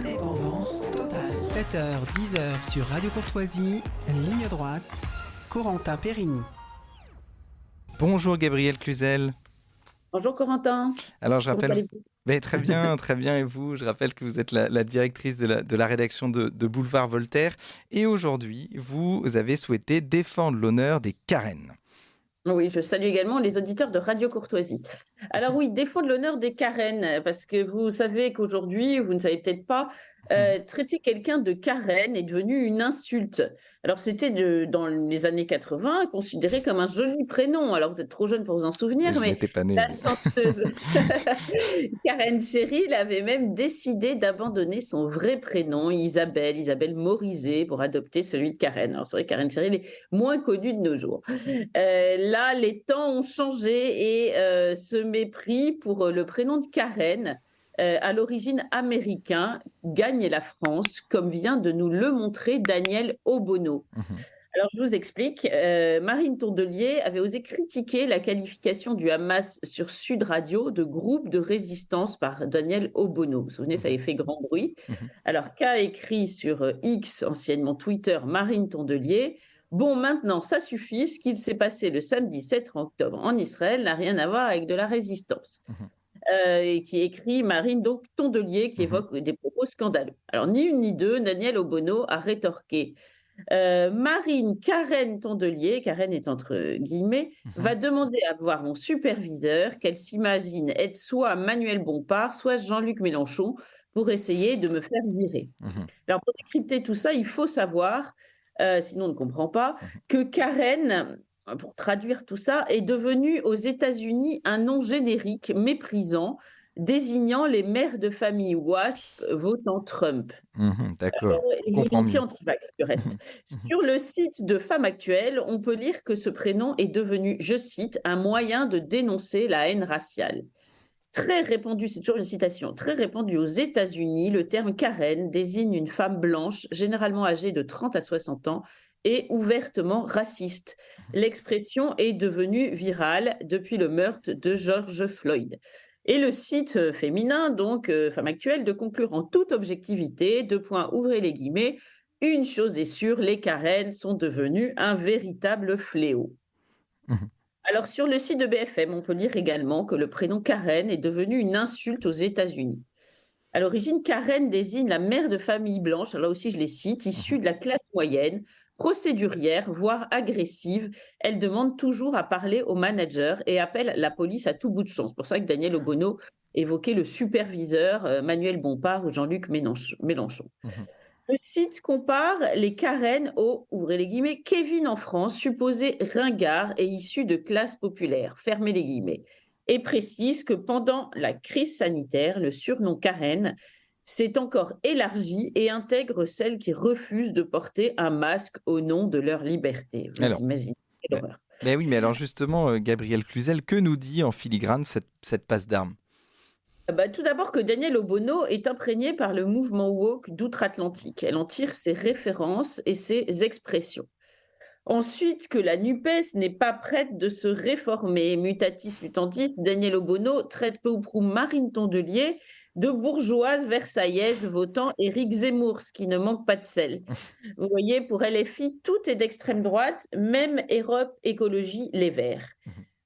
Indépendance totale. 7h, 10h sur Radio Courtoisie, ligne droite, Corentin Périni. Bonjour Gabriel Cluzel. Bonjour Corentin. Alors je Comment rappelle... allez-vous ? Très bien et vous. Je rappelle que vous êtes la directrice de la rédaction de Boulevard Voltaire et aujourd'hui vous avez souhaité défendre l'honneur des Karen. Oui, je salue également les auditeurs de Radio Courtoisie. Alors oui, défendre l'honneur des Karen, parce que vous savez qu'aujourd'hui, vous ne savez peut-être pas, traiter quelqu'un de Karen est devenu une insulte. Alors c'était dans les années 80 considéré comme un joli prénom. Alors vous êtes trop jeune pour vous en souvenir, Je mais n'étais pas née. la chanteuse Karen Cheryl avait même décidé d'abandonner son vrai prénom, Isabelle Morizet, pour adopter celui de Karen. Alors c'est vrai que Karen Cheryl est moins connue de nos jours. Là, les temps ont changé et ce mépris pour le prénom de Karen, à l'origine américain, gagne la France, comme vient de nous le montrer Daniel Obono. Alors, je vous explique. Marine Tondelier avait osé critiquer la qualification du Hamas sur Sud Radio de groupe de résistance par Daniel Obono. Vous vous souvenez, ça avait fait grand bruit. Alors, qu'a écrit sur X, anciennement Twitter, Marine Tondelier ? Bon, maintenant, ça suffit. Ce qu'il s'est passé le samedi 7 octobre en Israël n'a rien à voir avec de la résistance. Et qui écrit Marine donc Tondelier, qui évoque des propos scandaleux. Alors, ni une ni deux, Daniel Obono a rétorqué. Marine Karen Tondelier, Karen est entre guillemets, va demander à voir mon superviseur qu'elle s'imagine être soit Manuel Bompard, soit Jean-Luc Mélenchon pour essayer de me faire virer. Alors, pour décrypter tout ça, il faut savoir, sinon on ne comprend pas, que Karen, pour traduire tout ça, est devenu aux États-Unis un nom générique méprisant, désignant les mères de famille WASP votant Trump. D'accord, Et on comprend volontiers mieux. anti-vax, du reste. Sur le site de Femmes Actuelles, on peut lire que ce prénom est devenu, je cite, un moyen de dénoncer la haine raciale. Très répandu, c'est toujours une citation, très répandu aux États-Unis, le terme Karen désigne une femme blanche, généralement âgée de 30 à 60 ans, et ouvertement raciste. L'expression est devenue virale depuis le meurtre de George Floyd. Et le site féminin, donc Femmes Actuelles, de conclure en toute objectivité, ouvrez les guillemets, une chose est sûre, les Karen sont devenus un véritable fléau. Alors, sur le site de BFM, on peut lire également que le prénom Karen est devenu une insulte aux États-Unis. À l'origine, Karen désigne la mère de famille blanche, alors là aussi je les cite, issue de la classe moyenne, procédurière, voire agressive. Elle demande toujours à parler au manager et appelle la police à tout bout de champ. C'est pour ça que Daniel Obono évoquait le superviseur Manuel Bompard ou Jean-Luc Mélenchon. Le site compare les Karen au, ouvrez les guillemets, Kevin en France, supposé ringard et issu de classe populaire, fermez les guillemets, et précise que pendant la crise sanitaire, le surnom Karen s'est encore élargi et intègre celles qui refusent de porter un masque au nom de leur liberté. Vous imaginez quelle horreur. Mais oui, mais alors justement, Gabriel Cluzel, que nous dit en filigrane cette passe d'armes ? Tout d'abord que Daniel Obono est imprégné par le mouvement woke d'outre-Atlantique. Elle en tire ses références et ses expressions. Ensuite, que la NUPES n'est pas prête de se réformer. Mutatis mutandis, Daniel Obono traite peu ou prou Marine Tondelier de bourgeoise versaillaise votant Éric Zemmour, ce qui ne manque pas de sel. Vous voyez, pour LFI, tout est d'extrême droite, même Europe Écologie Les Verts.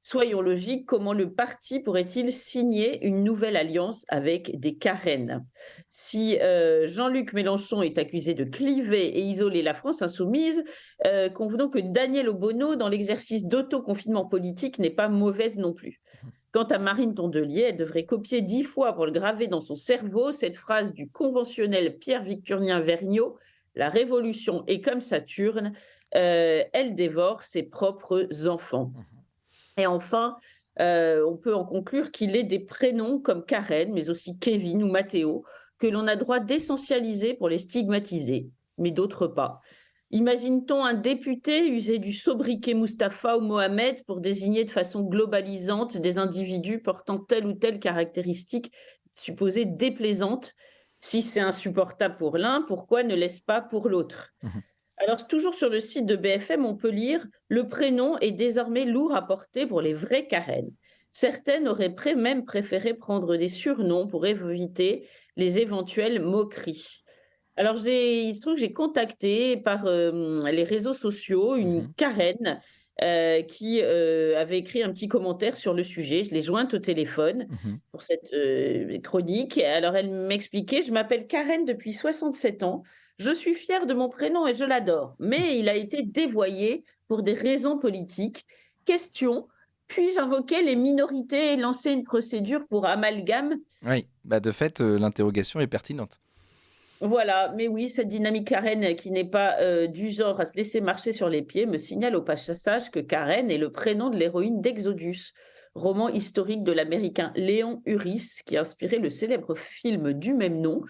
Soyons logiques, comment le parti pourrait-il signer une nouvelle alliance avec des Karen ? Si Jean-Luc Mélenchon est accusé de cliver et isoler la France insoumise, convenons que Daniel Obono, dans l'exercice d'autoconfinement politique, n'est pas mauvaise non plus. Quant à Marine Tondelier, elle devrait copier 10 fois pour le graver dans son cerveau cette phrase du conventionnel Pierre-Victorien Vergniaud, « La révolution est comme Saturne, elle dévore ses propres enfants ». Et enfin, on peut en conclure qu'il est des prénoms comme Karen, mais aussi Kevin ou Mathéo, que l'on a droit d'essentialiser pour les stigmatiser, mais d'autres pas. Imagine-t-on un député user du sobriquet Mustapha ou Mohamed pour désigner de façon globalisante des individus portant telle ou telle caractéristique supposée déplaisante ? Si c'est insupportable pour l'un, pourquoi ne l'est-ce pas pour l'autre ? Alors, toujours sur le site de BFM, on peut lire « Le prénom est désormais lourd à porter pour les vraies Karen. Certaines auraient même préféré prendre des surnoms pour éviter les éventuelles moqueries. Alors il se trouve que j'ai contacté par, les réseaux sociaux une Mhm. Karen, qui, avait écrit un petit commentaire sur le sujet. Je l'ai jointe au téléphone Mhm. pour cette, chronique. Alors elle m'expliquait: «Je m'appelle Karen depuis 67 ans. Je suis fière de mon prénom et je l'adore, mais il a été dévoyé pour des raisons politiques. Question: puis-je invoquer les minorités et lancer une procédure pour amalgame?» Oui, bah de fait, l'interrogation est pertinente. Voilà, mais oui, cette dynamique Karen qui n'est pas, du genre à se laisser marcher sur les pieds me signale au passage que Karen est le prénom de l'héroïne d'Exodus, roman historique de l'américain Léon Uris qui a inspiré le célèbre film du même nom.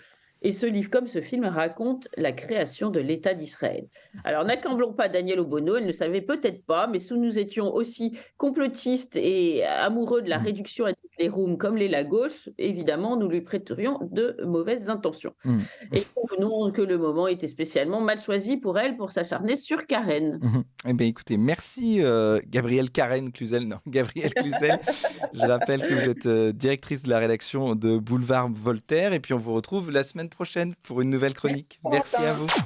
Et ce livre, comme ce film, raconte la création de l'État d'Israël. Alors n'accablons pas Daniel Obono, elle ne savait peut-être pas, mais si nous étions aussi complotistes et amoureux de la Mhm. réduction à toutes les rooms comme l'est la gauche, évidemment, nous lui prêterions de mauvaises intentions. Mhm. Et convenons que le moment était spécialement mal choisi pour elle pour s'acharner sur Karen. Mhm. Eh bien, écoutez, merci Gabrielle Karen Cluzel. Non, Gabrielle Cluzel. Je rappelle que vous êtes directrice de la rédaction de Boulevard Voltaire. Et puis, on vous retrouve la semaine prochaine pour une nouvelle chronique. Merci à Corentin. vous.